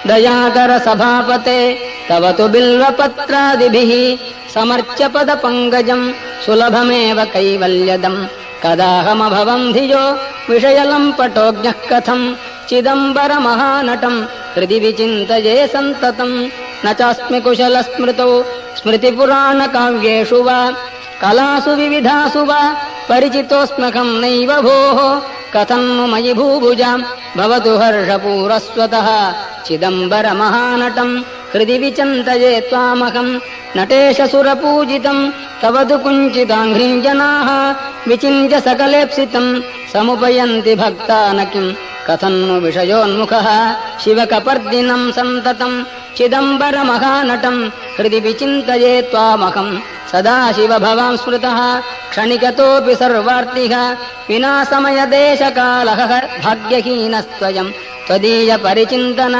दयाकर सभापते तव तु बिल्वपत्रादिभिः समर्च्य पदपङ्कजम् सुलभमेव कैवल्यदम् कदाहमभवम् धियो विषयलम्पटोऽज्ञः कथम् चिदम्बरमहानटम् हृदि विचिन्तये सन्ततम् न चास्मि कुशलस्मृतौ स्मृतिपुराणकाव्येषु वा कलासु विविधासु वा परिचितोऽस्म्यहम् नैव भोः कथम् नु मयि भूभुजाम् भवतु हर्षपूरस्वतः चिदम्बरमहानटम् हृदि विचिन्तये त्वामहम् नटेश सुरपूजितम् तव तु कुञ्चिताङ्घ्रिम् जनाः विचिन्त्य सकलेप्सितम् समुपयन्ति भक्ता न किम् कथम् नु विषयोन्मुखः शिवकपर्दिनम् सन्ततम् चिदम्बरमहानटम् हृदि विचिन्तये त्वामहम् सदा शिव भवाम् स्मृतः क्षणिकतोऽपि सर्वार्तिः विना समयदेशकालः भाग्यहीनस्त्वयम् त्वदीय परिचिन्तन